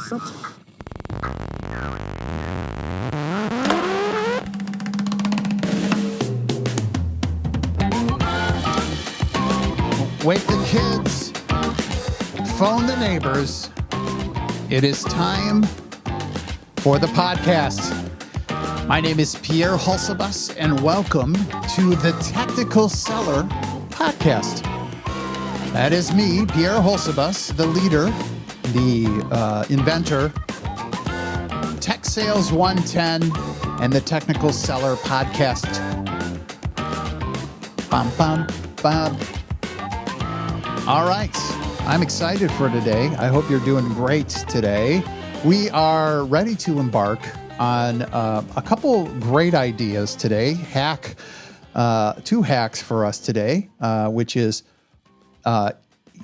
Wake the kids, phone the neighbors. It is time for the podcast. My name is Pierre Hulsebus, and welcome to the Technical Seller Podcast. That is me, Pierre Hulsebus, the leader, the inventor, Tech Sales 110, and the Technical Seller Podcast. Bum, bum, bum. All right, I'm excited for today. I hope you're doing great today. We are ready to embark on a couple great ideas today. Two hacks for us today, which is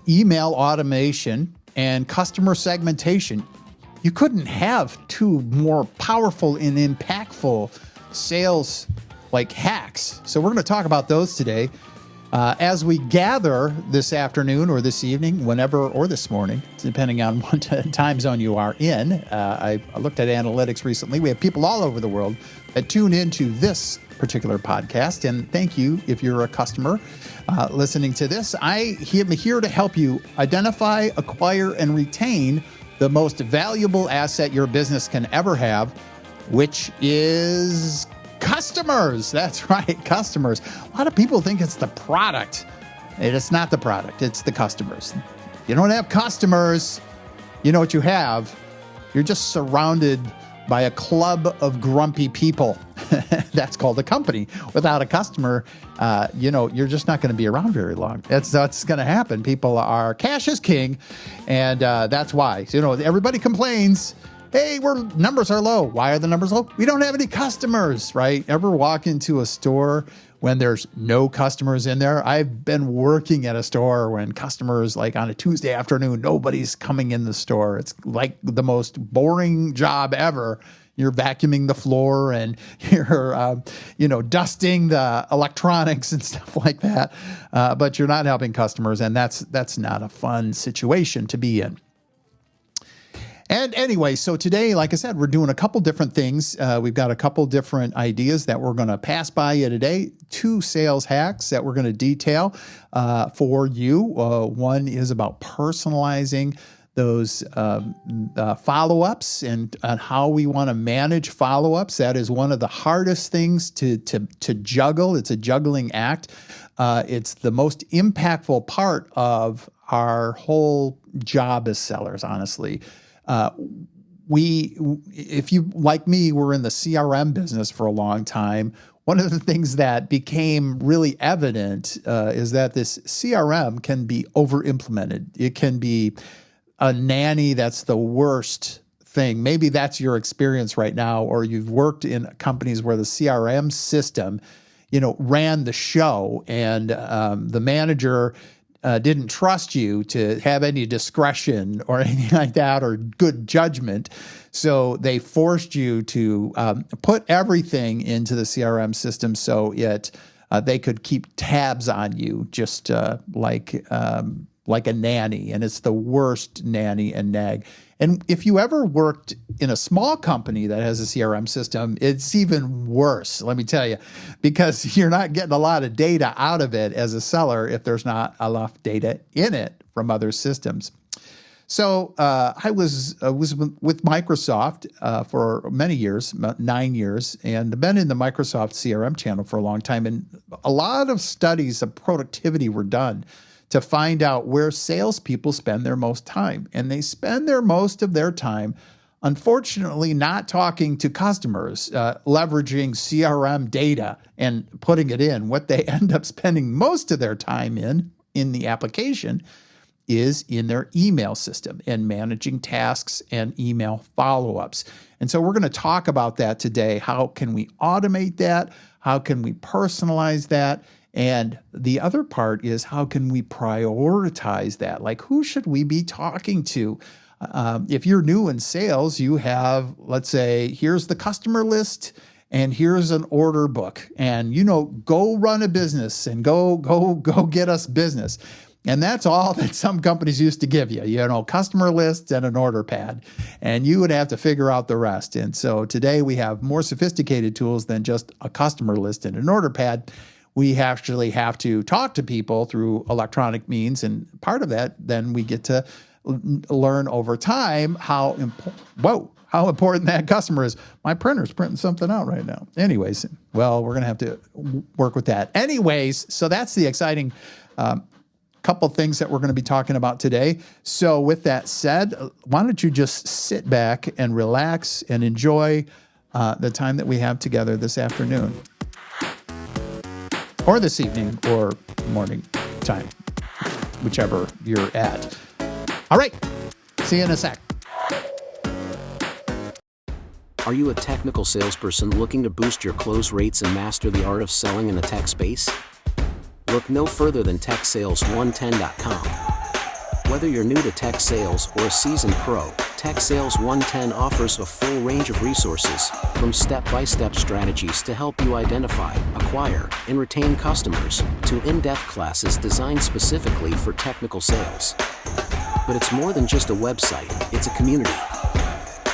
email automation and customer segmentation. You couldn't have two more powerful and impactful sales hacks. So we're going to talk about those today. As we gather this afternoon or this evening, whenever, or this morning, depending on what time zone you are in. I looked at analytics recently. We have people all over the world that tune into this particular podcast. And thank you if you're a customer listening to this. I am here to help you identify, acquire, and retain the most valuable asset your business can ever have, which is customers. That's right, customers. A lot of people think it's the product. It's not the product, it's the customers. You don't have customers, you know what you have? You're just surrounded by a club of grumpy people. That's called a company. Without a customer, you're just not going to be around very long. That's going to happen. People are, cash is king, and that's why. So, everybody complains, hey, numbers are low. Why are the numbers low? We don't have any customers, right? Ever walk into a store when there's no customers in there? I've been working at a store when customers, like on a Tuesday afternoon, nobody's coming in the store. It's like the most boring job ever. You're vacuuming the floor and you're, dusting the electronics and stuff like that. But you're not helping customers, and that's not a fun situation to be in. And anyway, so today, like I said, we're doing a couple different things. We've got a couple different ideas that we're going to pass by you today. Two sales hacks that we're going to detail for you. One is about personalizing those follow-ups and how we want to manage follow-ups. That is one of the hardest things to juggle. It's a juggling act. It's the most impactful part of our whole job as sellers, honestly. If you, like me, were in the CRM business for a long time, one of the things that became really evident is that this CRM can be over-implemented. It can be a nanny that's the worst thing. Maybe that's your experience right now, or you've worked in companies where the CRM system, ran the show, and the manager didn't trust you to have any discretion or anything like that, or good judgment. So they forced you to put everything into the CRM system so they could keep tabs on you, just like a nanny. And it's the worst nanny and nag. And if you ever worked in a small company that has a CRM system, it's even worse, let me tell you, because you're not getting a lot of data out of it as a seller if there's not enough data in it from other systems. So I was with Microsoft for many years, about 9 years, and been in the Microsoft CRM channel for a long time. And a lot of studies of productivity were done to find out where salespeople spend their most time. And they spend most of their time, unfortunately, not talking to customers, leveraging CRM data and putting it in. What they end up spending most of their time in the application is in their email system and managing tasks and email follow-ups. And so we're going to talk about that today. How can we automate that? How can we personalize that? And the other part is, how can we prioritize that? Like, who should we be talking to? If you're new in sales, you have, let's say, here's the customer list and here's an order book, and, go run a business and go get us business. And that's all that some companies used to give you, customer lists and an order pad. And you would have to figure out the rest. And so today we have more sophisticated tools than just a customer list and an order pad. We actually have to talk to people through electronic means. And part of that, then we get to learn over time how important that customer is. My printer's printing something out right now. Anyways, well, we're going to have to work with that. Anyways, so that's the exciting couple things that we're going to be talking about today. So with that said, why don't you just sit back and relax and enjoy the time that we have together this afternoon or this evening or morning time, whichever you're at. All right. See you in a sec. Are you a technical salesperson looking to boost your close rates and master the art of selling in the tech space? Look no further than TechSales110.com. Whether you're new to tech sales or a seasoned pro, TechSales110 offers a full range of resources, from step-by-step strategies to help you identify, acquire, and retain customers, to in-depth classes designed specifically for technical sales. But it's more than just a website, it's a community.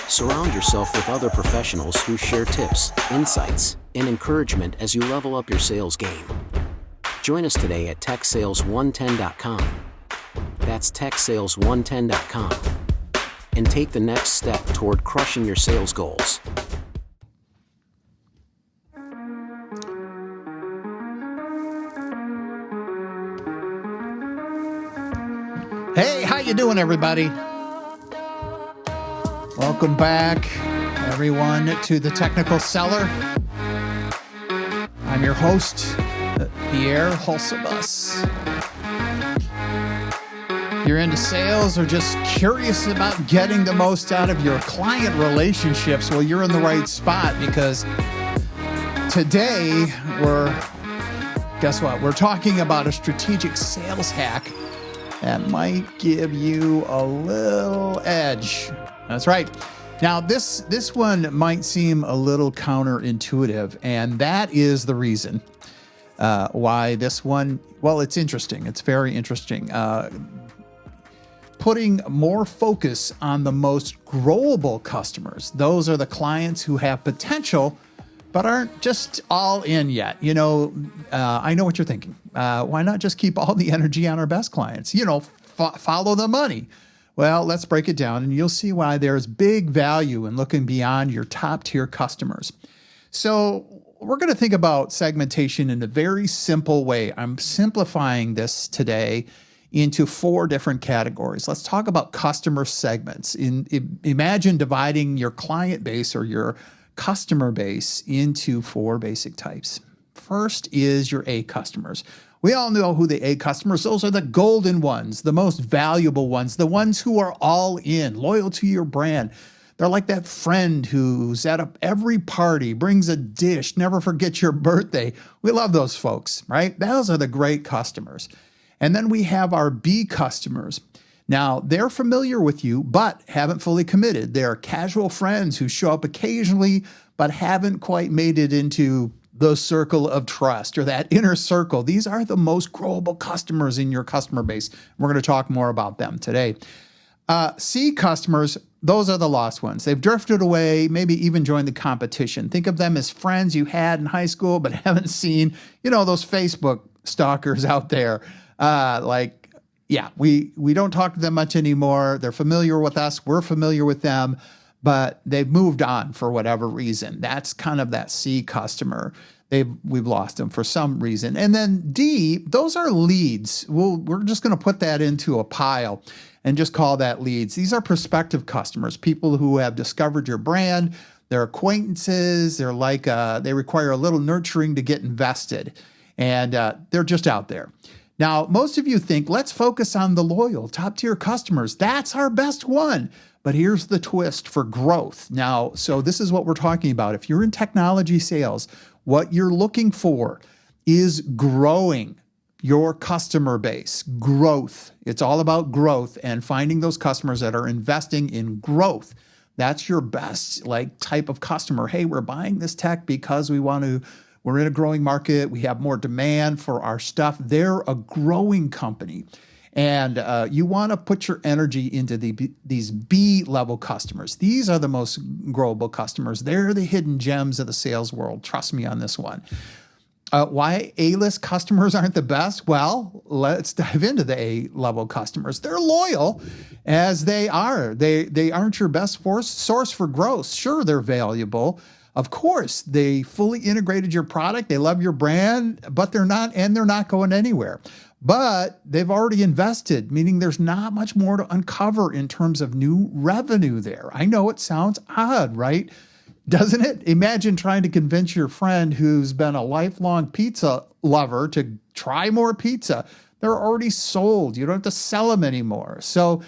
Surround yourself with other professionals who share tips, insights, and encouragement as you level up your sales game. Join us today at TechSales110.com. That's TechSales110.com. And take the next step toward crushing your sales goals. Hey, how you doing, everybody? Welcome back, everyone, to The Technical Seller. I'm your host, Pierre Hulsebus. If you're into sales or just curious about getting the most out of your client relationships, well, you're in the right spot, because today guess what? We're talking about a strategic sales hack that might give you a little edge. That's right. Now, this one might seem a little counterintuitive, and that is the reason why this one, well, it's interesting. It's very interesting. Putting more focus on the most growable customers. Those are the clients who have potential, but aren't just all in yet. I know what you're thinking. Why not just keep all the energy on our best clients? Follow the money. Well, let's break it down, and you'll see why there's big value in looking beyond your top tier customers. So we're going to think about segmentation in a very simple way. I'm simplifying this today into 4 different categories. Let's talk about customer segments. Imagine dividing your client base or your customer base into 4 basic types. First is your A customers. We all know who the A customers, those are the golden ones, the most valuable ones, the ones who are all in, loyal to your brand. They're like that friend who's at every party, brings a dish, never forgets your birthday. We love those folks, right? Those are the great customers. And then we have our B customers. Now, they're familiar with you, but haven't fully committed. They're casual friends who show up occasionally, but haven't quite made it into the circle of trust or that inner circle. These are the most growable customers in your customer base. We're going to talk more about them today. C customers, those are the lost ones. They've drifted away, maybe even joined the competition. Think of them as friends you had in high school, but haven't seen, those Facebook stalkers out there. We don't talk to them much anymore. They're familiar with us. We're familiar with them. But they've moved on for whatever reason. That's kind of that C customer. We've lost them for some reason. And then D, those are leads. We're just going to put that into a pile and just call that leads. These are prospective customers, people who have discovered your brand. They're acquaintances. They're they require a little nurturing to get invested. And they're just out there. Now, most of you think, let's focus on the loyal, top-tier customers. That's our best one. But here's the twist for growth. Now, so this is what we're talking about. If you're in technology sales, what you're looking for is growing your customer base, growth. It's all about growth and finding those customers that are investing in growth. That's your best type of customer. Hey, we're buying this tech because we're in a growing market. We have more demand for our stuff. They're a growing company. And you want to put your energy into these B-level customers. These are the most growable customers. They're the hidden gems of the sales world. Trust me on this one. Why A-list customers aren't the best? Well, let's dive into the A-level customers. They're loyal as they are. They aren't your best source for growth. Sure, they're valuable. Of course, they fully integrated your product. They love your brand, but they're not going anywhere. But they've already invested, meaning there's not much more to uncover in terms of new revenue there. I know it sounds odd, right? Doesn't it? Imagine trying to convince your friend who's been a lifelong pizza lover to try more pizza. They're already sold. You don't have to sell them anymore. So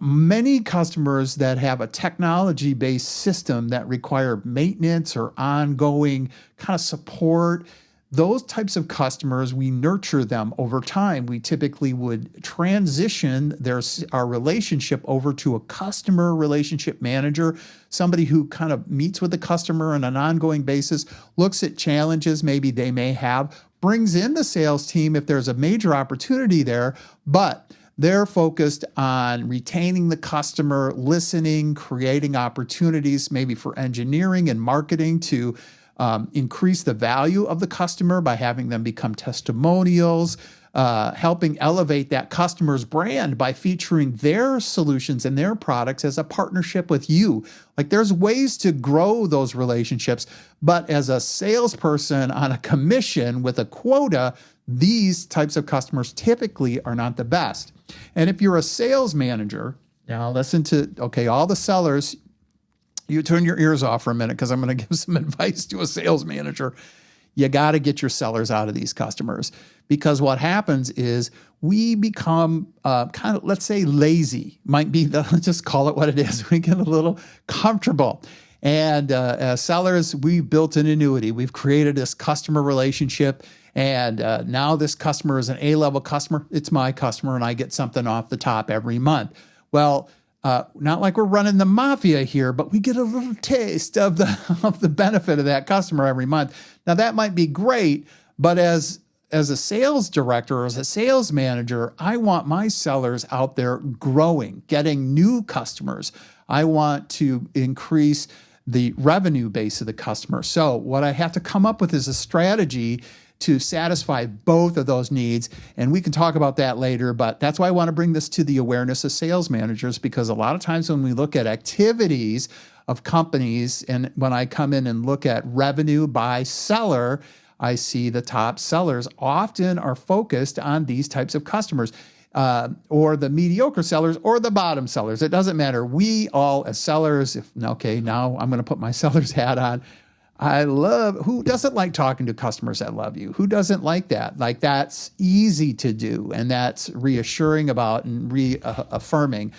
many customers that have a technology-based system that require maintenance or ongoing kind of support, those types of customers, we nurture them over time. We typically would transition our relationship over to a customer relationship manager, somebody who kind of meets with the customer on an ongoing basis, looks at challenges maybe they may have, brings in the sales team if there's a major opportunity there, but they're focused on retaining the customer, listening, creating opportunities maybe for engineering and marketing to increase the value of the customer by having them become testimonials, helping elevate that customer's brand by featuring their solutions and their products as a partnership with you. Like there's ways to grow those relationships, but as a salesperson on a commission with a quota, these types of customers typically are not the best. And if you're a sales manager, now listen to, all the sellers, you turn your ears off for a minute because I'm going to give some advice to a sales manager. You got to get your sellers out of these customers because what happens is we become kind of, let's say, lazy. Might be, let's just call it what it is. We get a little comfortable. And as sellers, we've built an annuity. We've created this customer relationship. And now this customer is an A-level customer. It's my customer, and I get something off the top every month. Well, not like we're running the mafia here, but we get a little taste of the benefit of that customer every month. Now that might be great, but as a sales director or as a sales manager, I want my sellers out there growing, getting new customers. I want to increase the revenue base of the customer. So what I have to come up with is a strategy to satisfy both of those needs. And we can talk about that later, but that's why I want to bring this to the awareness of sales managers, because a lot of times when we look at activities of companies, and when I come in and look at revenue by seller, I see the top sellers often are focused on these types of customers, or the mediocre sellers or the bottom sellers. It doesn't matter. We all as sellers, now I'm going to put my seller's hat on. Who doesn't like talking to customers that love you? Who doesn't like that? Like that's easy to do. And that's reassuring about and reaffirming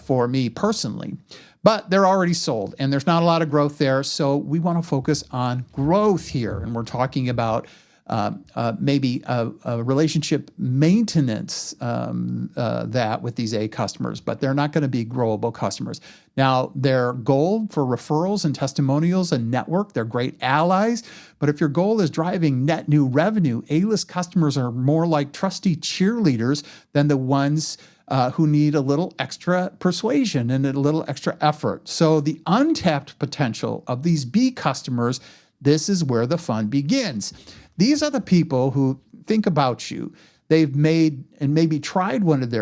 for me personally. But they're already sold and there's not a lot of growth there. So we want to focus on growth here. And we're talking about maybe a relationship maintenance that with these A customers, but they're not going to be growable customers. Now, their goal for referrals and testimonials and network, they're great allies. But if your goal is driving net new revenue, A-list customers are more like trusty cheerleaders than the ones who need a little extra persuasion and a little extra effort. So the untapped potential of these B customers, this is where the fun begins. These are the people who think about you. They've made and maybe tried one of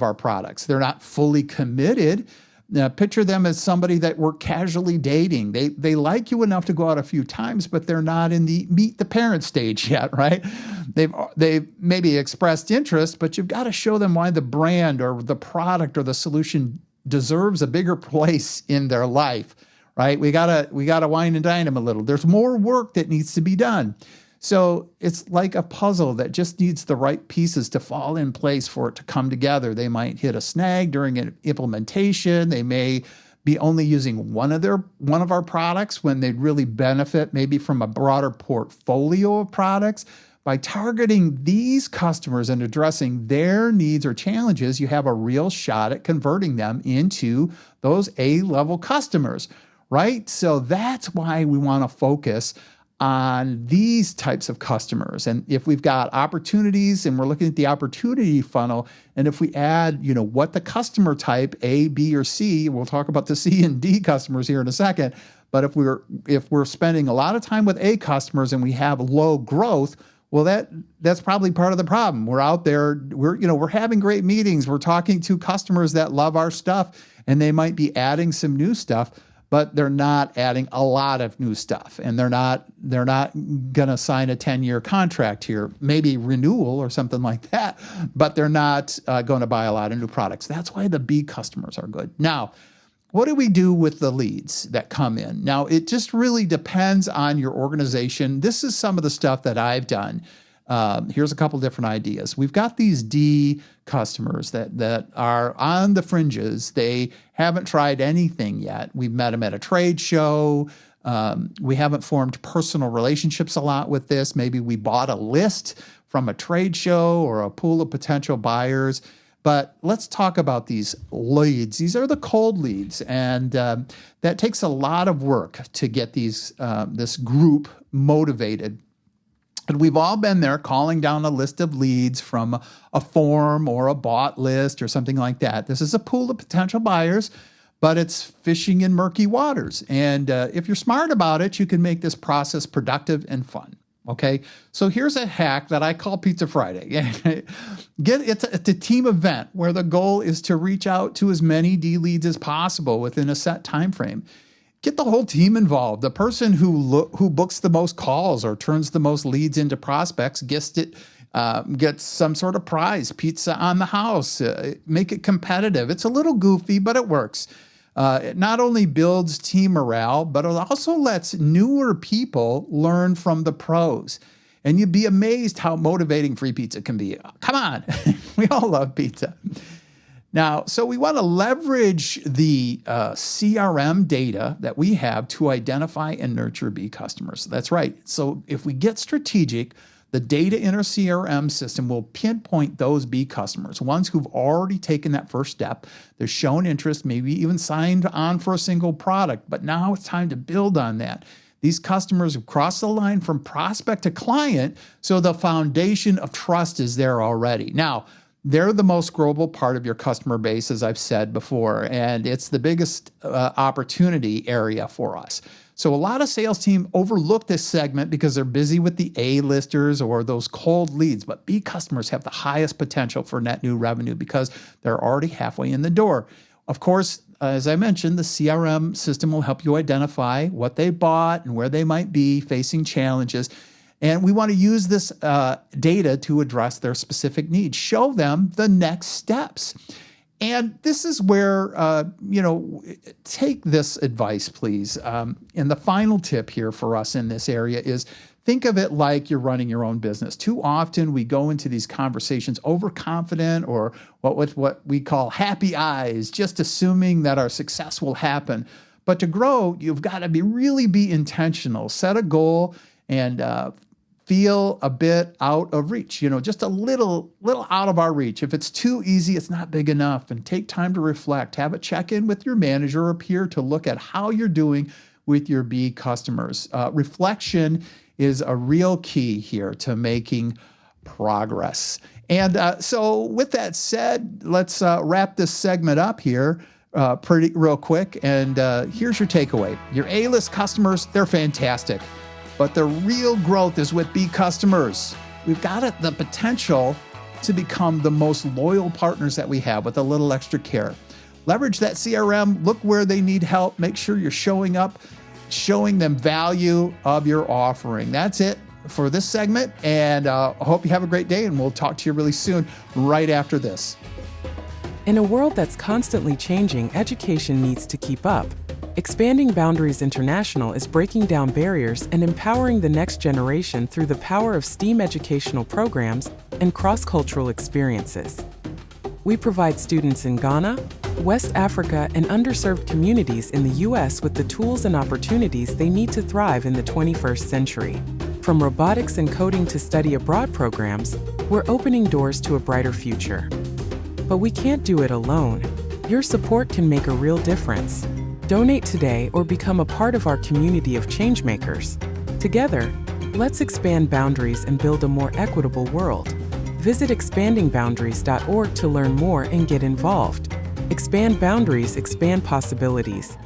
our products. They're not fully committed. Now, picture them as somebody that we're casually dating. They like you enough to go out a few times, but they're not in the meet the parent stage yet, right? They've maybe expressed interest, but you've got to show them why the brand or the product or the solution deserves a bigger place in their life. Right? We gotta wine and dine them a little. There's more work that needs to be done. So it's like a puzzle that just needs the right pieces to fall in place for it to come together. They might hit a snag during an implementation. They may be only using one of our products when they'd really benefit maybe from a broader portfolio of products. By targeting these customers and addressing their needs or challenges, you have a real shot at converting them into those A-level customers. Right? So that's why we want to focus on these types of customers. And if we've got opportunities and we're looking at the opportunity funnel, and if we add, what the customer type, A, B, or C, we'll talk about the C and D customers here in a second. But if we're spending a lot of time with A customers and we have low growth, well, that's probably part of the problem. We're out there, we're having great meetings. We're talking to customers that love our stuff, and they might be adding some new stuff, but they're not adding a lot of new stuff, and they're not going to sign a 10-year contract here, maybe renewal or something like that, but they're not going to buy a lot of new products. That's why the B customers are good. Now, what do we do with the leads that come in? Now, it just really depends on your organization. This is some of the stuff that I've done. Here's a couple different ideas. We've got these D customers that are on the fringes. They haven't tried anything yet. We've met them at a trade show. We haven't formed personal relationships a lot with this. Maybe we bought a list from a trade show or a pool of potential buyers. But let's talk about these leads. These are the cold leads, and that takes a lot of work to get this group motivated. And we've all been there calling down a list of leads from a form or a bought list or something like that. This is a pool of potential buyers, but it's fishing in murky waters. And if you're smart about it, you can make this process productive and fun. Okay, so here's a hack that I call Pizza Friday. It's a team event where the goal is to reach out to as many D leads as possible within a set time frame. Get the whole team involved. The person who books the most calls or turns the most leads into prospects gets some sort of prize, pizza on the house. Make it competitive. It's a little goofy, but it works. It not only builds team morale, but it also lets newer people learn from the pros. And you'd be amazed how motivating free pizza can be. Come on, we all love pizza. Now, so we want to leverage the CRM data that we have to identify and nurture B customers. That's right. So if we get strategic, the data in our CRM system will pinpoint those B customers, ones who've already taken that first step. They're shown interest, maybe even signed on for a single product, but now it's time to build on that. These customers have crossed the line from prospect to client, so the foundation of trust is there already. Now, they're the most growable part of your customer base, as I've said before, and it's the biggest opportunity area for us. So a lot of sales team overlook this segment because they're busy with the A-listers or those cold leads, but B customers have the highest potential for net new revenue because they're already halfway in the door. Of course, as I mentioned, the CRM system will help you identify what they bought and where they might be facing challenges. And we want to use this data to address their specific needs, show them the next steps. And this is where, take this advice, please. And the final tip here for us in this area is think of it like you're running your own business. Too often we go into these conversations overconfident or what we call happy eyes, just assuming that our success will happen. But to grow, you've got to really be intentional, set a goal, and feel a bit out of reach, just a little out of our reach. If it's too easy, it's not big enough. And take time to reflect. Have a check-in with your manager or peer to look at how you're doing with your B customers. Reflection is a real key here to making progress. And so with that said, let's wrap this segment up here pretty real quick. And here's your takeaway. Your A-list customers, they're fantastic. But the real growth is with B customers. We've got the potential to become the most loyal partners that we have with a little extra care. Leverage that CRM, look where they need help, make sure you're showing up, showing them value of your offering. That's it for this segment, and I hope you have a great day, and we'll talk to you really soon, right after this. In a world that's constantly changing, education needs to keep up. Expanding Boundaries International is breaking down barriers and empowering the next generation through the power of STEAM educational programs and cross-cultural experiences. We provide students in Ghana, West Africa, and underserved communities in the U.S. with the tools and opportunities they need to thrive in the 21st century. From robotics and coding to study abroad programs, we're opening doors to a brighter future. But we can't do it alone. Your support can make a real difference. Donate today or become a part of our community of changemakers. Together, let's expand boundaries and build a more equitable world. Visit expandingboundaries.org to learn more and get involved. Expand boundaries, expand possibilities.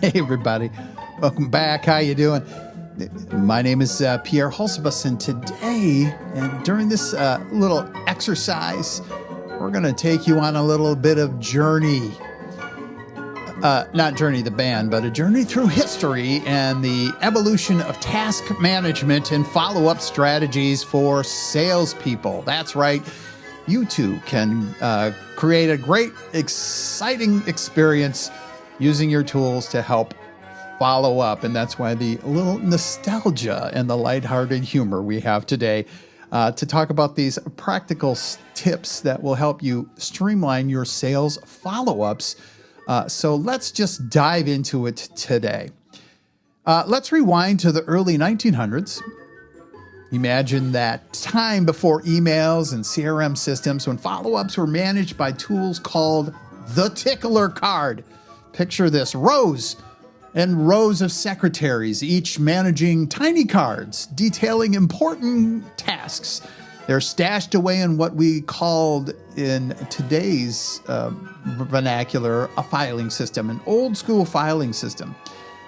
Hey everybody, welcome back. How you doing? My name is Pierre Hulsebus, and today, and during this little exercise, we're going to take you on a little bit of journey. Not Journey the band, but a journey through history and the evolution of task management and follow-up strategies for salespeople. That's right. You too can create a great, exciting experience using your tools to help follow up. And that's why the little nostalgia and the lighthearted humor we have today to talk about these practical tips that will help you streamline your sales follow-ups. So let's just dive into it today. Let's rewind to the early 1900s. Imagine that time before emails and CRM systems when follow-ups were managed by tools called the tickler card. Picture this, rows and rows of secretaries, each managing tiny cards detailing important tasks. They're stashed away in what we called in today's vernacular a filing system, an old school filing system.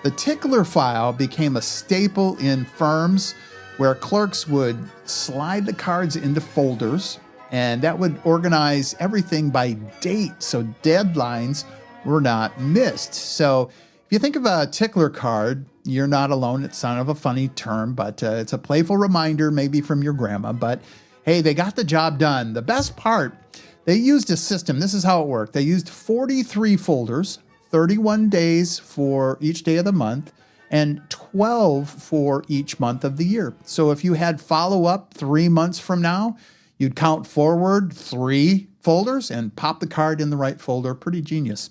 The tickler file became a staple in firms where clerks would slide the cards into folders, and that would organize everything by date so deadlines were not missed. So if you think of a tickler card, you're not alone. It's kind of a funny term, but it's a playful reminder maybe from your grandma. But hey, they got the job done. The best part, they used a system. This is how it worked. They used 43 folders, 31 days for each day of the month, and 12 for each month of the year. So if you had follow-up 3 months from now, you'd count forward 3 folders and pop the card in the right folder. Pretty genius.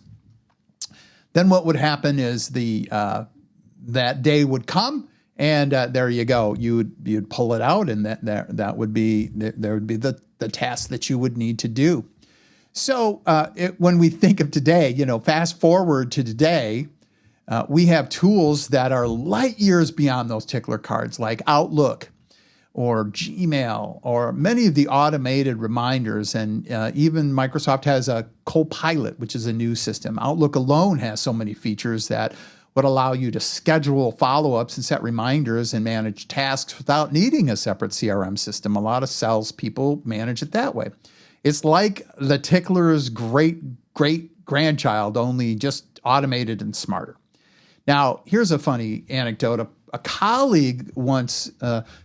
Then what would happen is that day would come, and there you go. You'd pull it out, and that would be the task that you would need to do. So when we think of today, fast forward to today, we have tools that are light years beyond those tickler cards, like Outlook or Gmail, or many of the automated reminders. And even Microsoft has a Copilot, which is a new system. Outlook alone has so many features that would allow you to schedule follow-ups and set reminders and manage tasks without needing a separate CRM system. A lot of salespeople manage it that way. It's like the tickler's great-grandchild, only just automated and smarter. Now, here's a funny anecdote. A colleague once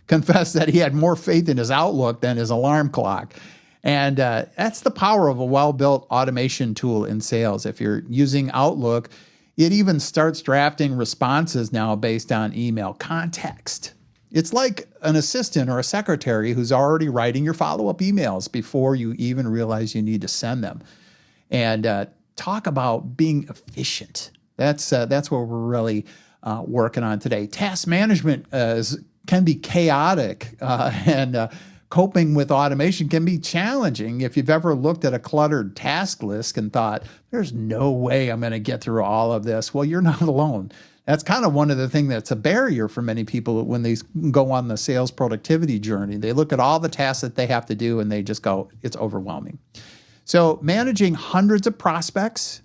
confessed that he had more faith in his Outlook than his alarm clock. And that's the power of a well-built automation tool in sales. If you're using Outlook, it even starts drafting responses now based on email context. It's like an assistant or a secretary who's already writing your follow-up emails before you even realize you need to send them. And talk about being efficient. That's what we're really working on today. Task management can be chaotic, and coping with automation can be challenging. If you've ever looked at a cluttered task list and thought, there's no way I'm going to get through all of this, well, you're not alone. That's kind of one of the things that's a barrier for many people when they go on the sales productivity journey. They look at all the tasks that they have to do and they just go, it's overwhelming. So managing hundreds of prospects,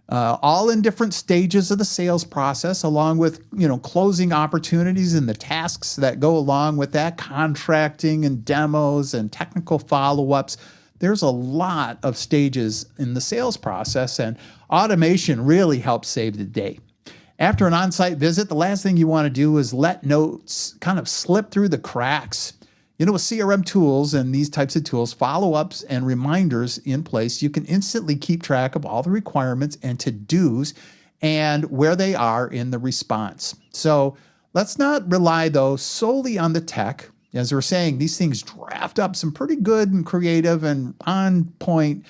all in different stages of the sales process, along with closing opportunities and the tasks that go along with that, contracting and demos and technical follow-ups. There's a lot of stages in the sales process, and automation really helps save the day. After an on-site visit, the last thing you want to do is let notes kind of slip through the cracks. With CRM tools and these types of tools, follow-ups and reminders in place, you can instantly keep track of all the requirements and to-dos and where they are in the response. So let's not rely, though, solely on the tech. As we're saying, these things draft up some pretty good and creative and on-point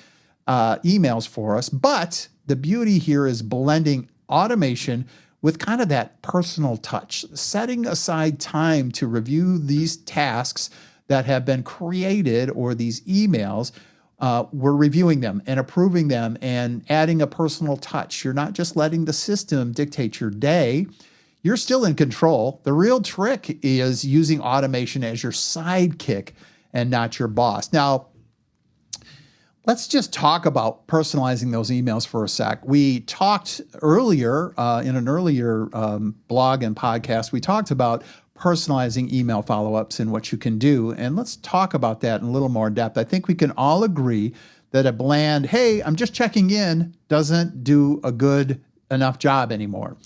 emails for us. But the beauty here is blending automation with kind of that personal touch, setting aside time to review these tasks that have been created or these emails we're reviewing them and approving them and adding a personal touch. You're not just letting the system dictate your day. You're still in control. The real trick is using automation as your sidekick and not your boss. Now, let's just talk about personalizing those emails for a sec. We talked earlier in an earlier blog and podcast, we talked about personalizing email follow-ups and what you can do. And let's talk about that in a little more depth. I think we can all agree that a bland, hey, I'm just checking in, doesn't do a good enough job anymore.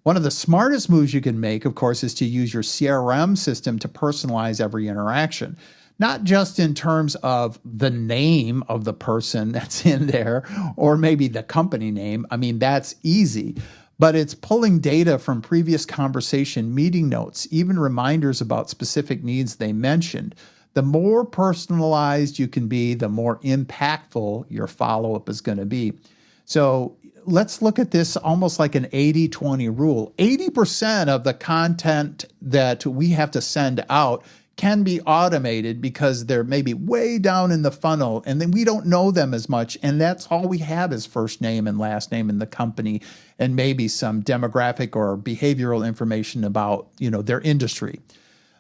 One of the smartest moves you can make, of course, is to use your CRM system to personalize every interaction. Not just in terms of the name of the person that's in there or maybe the company name. I mean, that's easy. But it's pulling data from previous conversation, meeting notes, even reminders about specific needs they mentioned. The more personalized you can be, the more impactful your follow-up is going to be. So let's look at this almost like an 80-20 rule. 80% of the content that we have to send out can be automated because they're maybe way down in the funnel and then we don't know them as much. And that's all we have is first name and last name in the company and maybe some demographic or behavioral information about, their industry.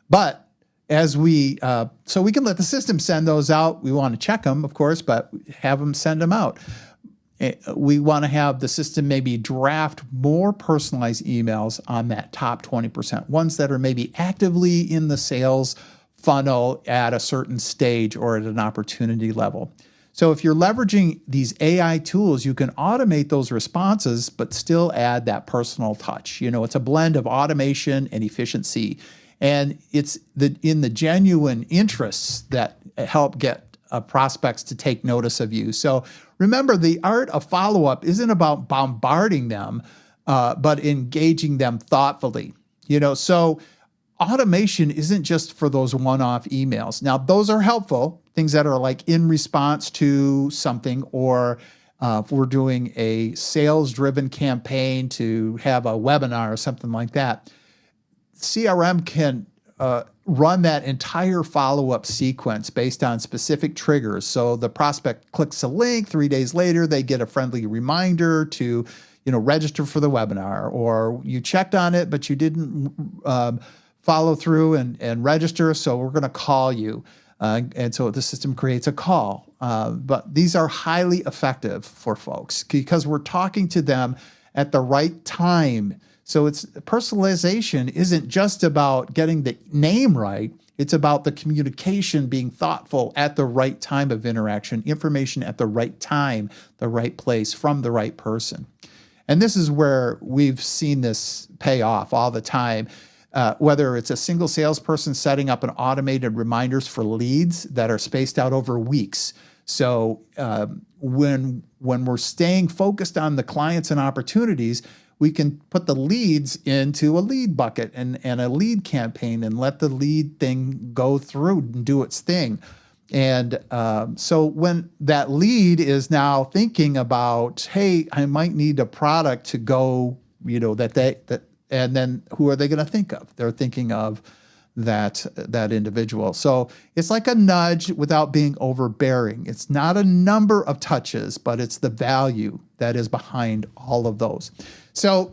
But as so we can let the system send those out. We want to check them, of course, but have them send them out. We want to have the system maybe draft more personalized emails on that top 20%, ones that are maybe actively in the sales funnel at a certain stage or at an opportunity level. So if you're leveraging these AI tools, you can automate those responses, but still add that personal touch. It's a blend of automation and efficiency. And it's in the genuine interests that help get prospects to take notice of you. So remember, the art of follow-up isn't about bombarding them, but engaging them thoughtfully. So automation isn't just for those one-off emails. Now, those are helpful, things that are like in response to something, or if we're doing a sales-driven campaign to have a webinar or something like that. CRM can run that entire follow-up sequence based on specific triggers. So the prospect clicks a link, 3 days later, they get a friendly reminder to, register for the webinar, or you checked on it, but you didn't follow through and register. So we're going to call you. And so the system creates a call. But these are highly effective for folks because we're talking to them at the right time. So it's personalization isn't just about getting the name right. It's about the communication being thoughtful at the right time of interaction, information at the right time, the right place, from the right person. And this is where we've seen this pay off all the time, whether it's a single salesperson setting up an automated reminders for leads that are spaced out over weeks. So when we're staying focused on the clients and opportunities, we can put the leads into a lead bucket and a lead campaign and let the lead thing go through and do its thing. And so when that lead is now thinking about, hey, I might need a product to go, and then who are they going to think of? They're thinking of that individual. So it's like a nudge without being overbearing. It's not a number of touches, but it's the value that is behind all of those. So,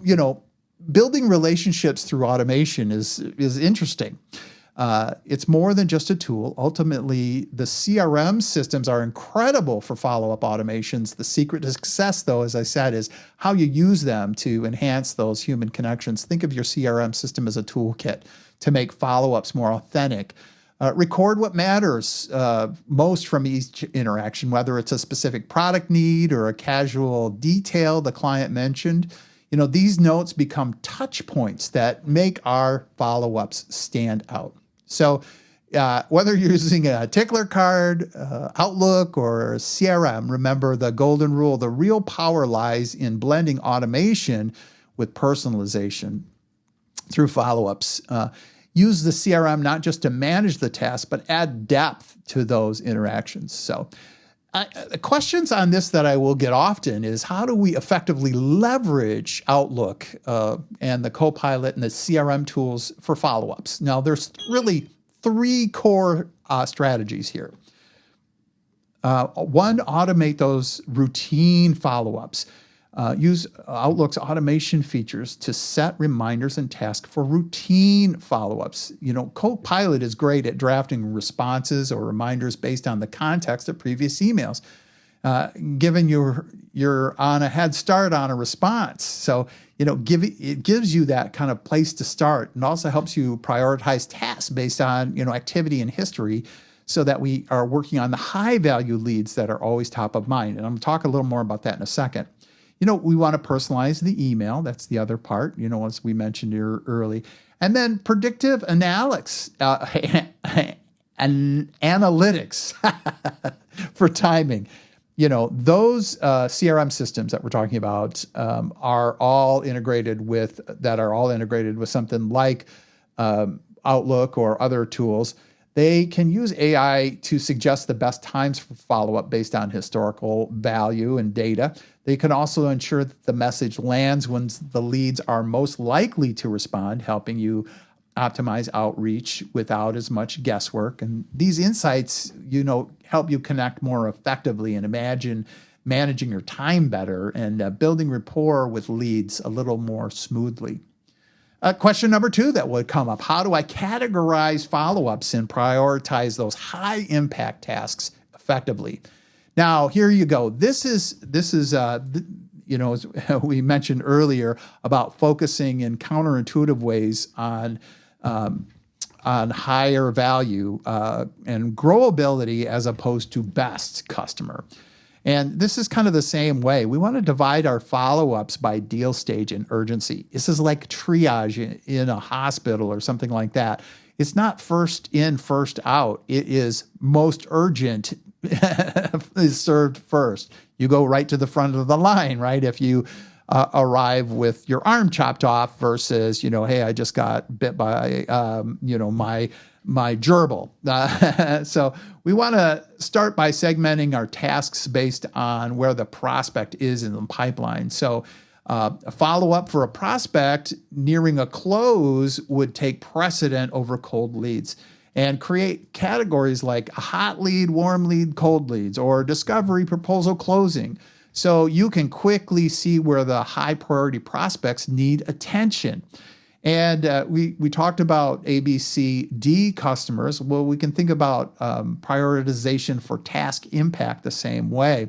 building relationships through automation is interesting. It's more than just a tool. Ultimately, the CRM systems are incredible for follow-up automations. The secret to success, though, as I said, is how you use them to enhance those human connections. Think of your CRM system as a toolkit to make follow-ups more authentic. Record what matters most from each interaction, whether it's a specific product need or a casual detail the client mentioned. These notes become touch points that make our follow-ups stand out. So whether you're using a tickler card, Outlook, or CRM, remember the golden rule. The real power lies in blending automation with personalization through follow-ups. Use the CRM not just to manage the task, but add depth to those interactions. So questions on this that I will get often is, how do we effectively leverage Outlook and the Copilot and the CRM tools for follow-ups? Now, there's really three core strategies here. One, automate those routine follow-ups. Use Outlook's automation features to set reminders and tasks for routine follow-ups. Copilot is great at drafting responses or reminders based on the context of previous emails, given you're on a head start on a response. So, it gives you that kind of place to start, and also helps you prioritize tasks based on, activity and history, so that we are working on the high-value leads that are always top of mind. And I'm going to talk a little more about that in a second. We want to personalize the email. That's the other part, as we mentioned here early. And then predictive analytics for timing. Those CRM systems that we're talking about are all integrated with something like Outlook or other tools. They can use AI to suggest the best times for follow-up based on historical value and data. They can also ensure that the message lands when the leads are most likely to respond, helping you optimize outreach without as much guesswork. And these insights, help you connect more effectively and imagine managing your time better and building rapport with leads a little more smoothly. Question number 2 that would come up: how do I categorize follow-ups and prioritize those high-impact tasks effectively? Now, here you go. This is as we mentioned earlier about focusing in counterintuitive ways on higher value and growability as opposed to best customer. And this is kind of the same way. We want to divide our follow-ups by deal stage and urgency. This is like triage in a hospital or something like that. It's not first in, first out. It is most urgent is served first. You go right to the front of the line, right? If you arrive with your arm chopped off versus, hey, I just got bit by, my gerbil. So we want to start by segmenting our tasks based on where the prospect is in the pipeline. So a follow-up for a prospect nearing a close would take precedent over cold leads, and create categories like a hot lead, warm lead, cold leads, or discovery, proposal, closing. So you can quickly see where the high priority prospects need attention. And we talked about ABCD customers. Well, we can think about prioritization for task impact the same way.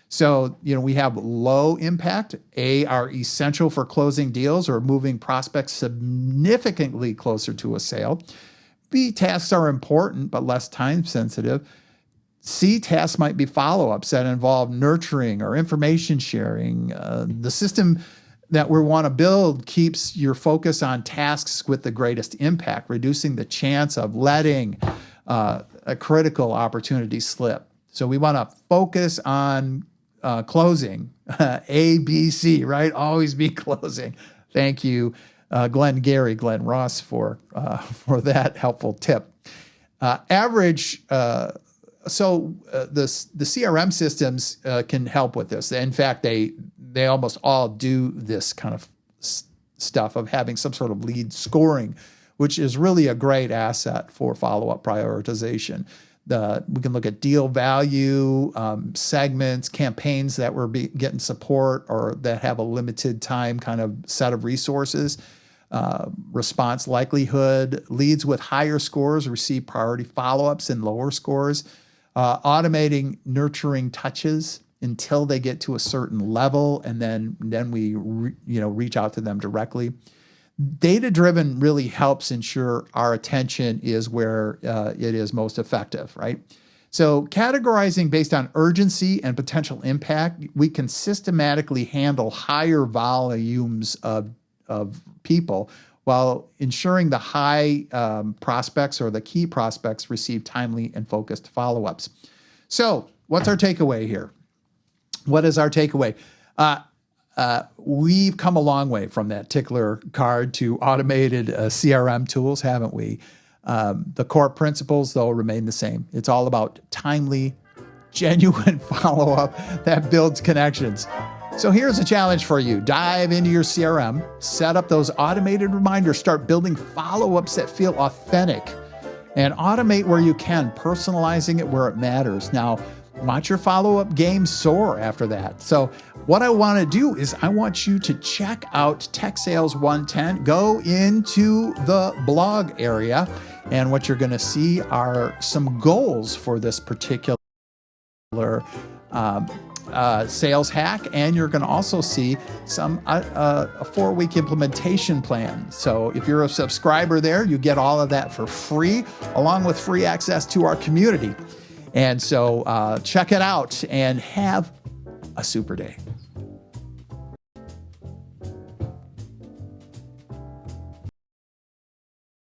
So, we have low impact. A, are essential for closing deals or moving prospects significantly closer to a sale. B, tasks are important but less time sensitive. C, tasks might be follow-ups that involve nurturing or information sharing. The system that we want to build keeps your focus on tasks with the greatest impact, reducing the chance of letting a critical opportunity slip. So we want to focus on closing, A, B, C, right? Always be closing. Thank you, Glenn Ross, for that helpful tip. The CRM systems can help with this. In fact, they almost all do this kind of stuff of having some sort of lead scoring, which is really a great asset for follow-up prioritization. We can look at deal value, segments, campaigns that we're getting support or that have a limited time kind of set of resources, response likelihood. Leads with higher scores receive priority follow-ups and lower scores. Automating nurturing touches until they get to a certain level, and then we reach out to them directly. Data-driven really helps ensure our attention is where it is most effective, right? So categorizing based on urgency and potential impact, we can systematically handle higher volumes of people while ensuring the high prospects or the key prospects receive timely and focused follow-ups. So what's our takeaway here? What is our takeaway? We've come a long way from that tickler card to automated CRM tools, haven't we? The core principles, though, remain the same. It's all about timely, genuine follow-up that builds connections. So here's a challenge for you. Dive into your CRM, set up those automated reminders, start building follow-ups that feel authentic, and automate where you can, personalizing it where it matters. Now, watch your follow-up game soar after that. So what I want to do is I want you to check out Tech Sales 110, go into the blog area, and what you're going to see are some goals for this particular sales hack, and you're going to also see some a 4-week implementation plan. So if you're a subscriber there, you get all of that for free, along with free access to our community. And so check it out and have a super day.